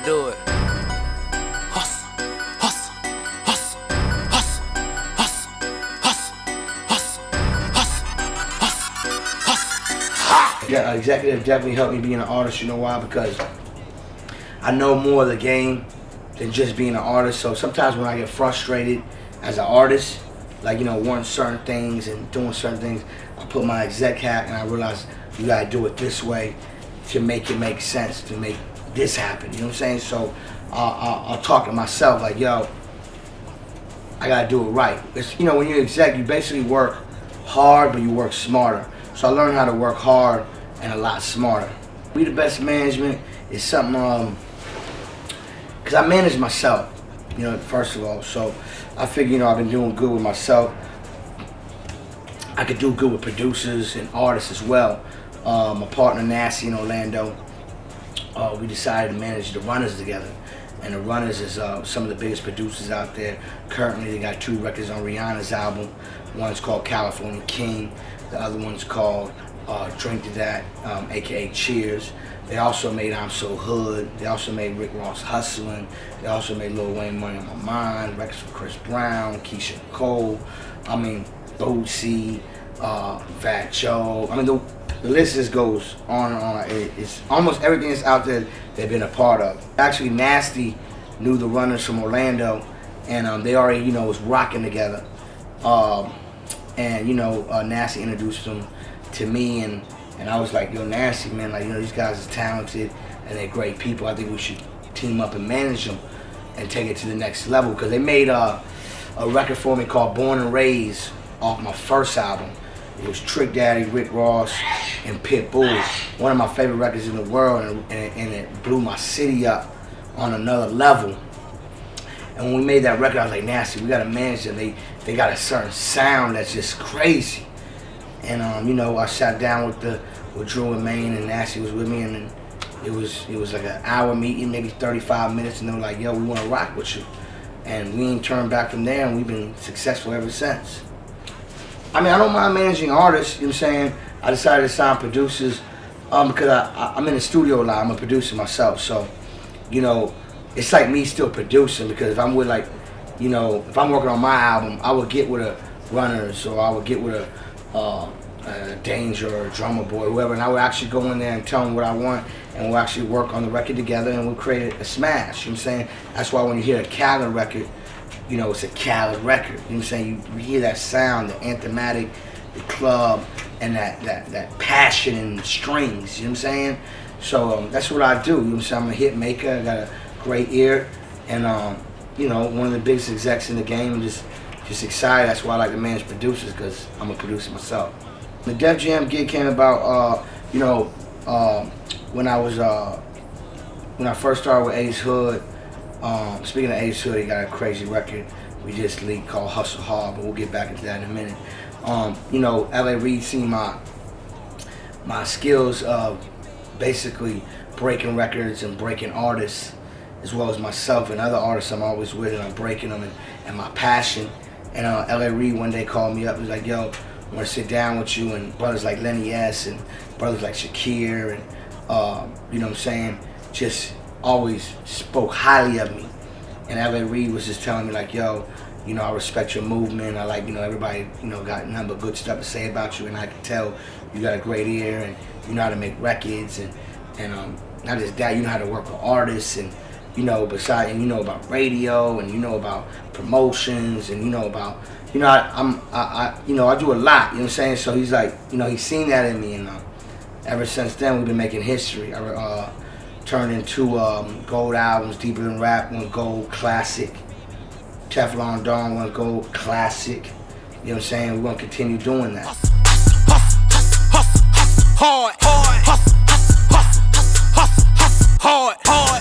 gotta do it. Hustle, hustle, hustle, hustle, hustle, hustle, hustle, hustle, hustle, hustle. Yeah, executive definitely helped me being an artist. You know why? Because I know more of the game than just being an artist. So sometimes when I get frustrated as an artist, like, you know, wanting certain things and doing certain things, I put my exec hat and I realize you gotta do it this way to make it make sense, to make this happen. You know what I'm saying? So I'll talk to myself like, yo, I gotta do it right. It's, you know, when you're exec, you basically work hard, but you work smarter. So I learned how to work hard and a lot smarter. Be the best management is something, because I manage myself, you know, first of all. So I figure, you know, I've been doing good with myself. I could do good with producers and artists as well. My partner Nasty in Orlando, we decided to manage the Runners together. And the Runners is some of the biggest producers out there. Currently, they got 2 records on Rihanna's album. One's called California King. The other one's called Drink to That, aka Cheers. They also made I'm So Hood. They also made Rick Ross Hustlin'. They also made Lil Wayne Money on My Mind, records for Chris Brown, Keisha Cole, I mean, Bootsy, Fat Joe. I mean, the list just goes on and on. It's almost everything that's out there they've been a part of. Actually, Nasty knew the Runners from Orlando, and they already, you know, was rocking together. And, you know, Nasty introduced them to me, and I was like, yo, Nasty, man, like, you know, these guys are talented and they're great people. I think we should team up and manage them and take it to the next level. Because they made a record for me called Born and Raised off my first album. It was Trick Daddy, Rick Ross, and Pitbull. One of my favorite records in the world, and it blew my city up on another level. And when we made that record, I was like, Nasty, we gotta manage them. They got a certain sound that's just crazy. And you know, I sat down with Drew and Maine, and Nasty was with me, and it was like an hour meeting, maybe 35 minutes, and they were like, yo, we wanna rock with you. And we ain't turned back from there, and we've been successful ever since. I mean, I don't mind managing artists, you know what I'm saying? I decided to sign producers because I'm in the studio a lot. I'm a producer myself, so, you know, it's like me still producing, because if I'm with, like, you know, if I'm working on my album, I would get with a Runners, or I would get with a Danger or a Drummer Boy, whoever, and I would actually go in there and tell them what I want, and we'll actually work on the record together, and we'll create a smash, you know what I'm saying? That's why when you hear a Khaled record, you know, it's a Khaled record, you know what I'm saying? You hear that sound, the anthematic, the club, and that passion in the strings, you know what I'm saying? So that's what I do, you know what I'm saying? I'm a hit maker, I got a great ear, and you know, one of the biggest execs in the game, and just excited. That's why I like to manage producers, because I'm a producer myself. The Def Jam gig came about, you know, when I first started with Ace Hood. Speaking of Ace Hood, he got a crazy record we just leaked called Hustle Hard, but we'll get back into that in a minute. You know, L.A. Reid seen my skills of basically breaking records and breaking artists, as well as myself and other artists I'm always with, and I'm breaking them, and my passion. And L.A. Reid one day called me up. He was like, yo, I want to sit down with you, and brothers like Lenny S. and brothers like Shakir, and you know what I'm saying, just always spoke highly of me. And L.A. Reid was just telling me like, yo, you know, I respect your movement. I like, you know, everybody, you know, got nothing but good stuff to say about you, and I can tell you got a great ear, and you know how to make records, and not just that, you know how to work with artists, and you know, besides, and you know about radio, and you know about promotions, and you know about, you know, I do a lot, you know what I'm saying? So he's like, you know, he's seen that in me, and ever since then we've been making history. I turned into gold albums, Deeper Than Rap, one gold classic, Teflon Dawn, one gold classic. You know what I'm saying? We're gonna continue doing that. Hard, hard, hustle, hustle, hustle, hustle, hustle, hard, hard.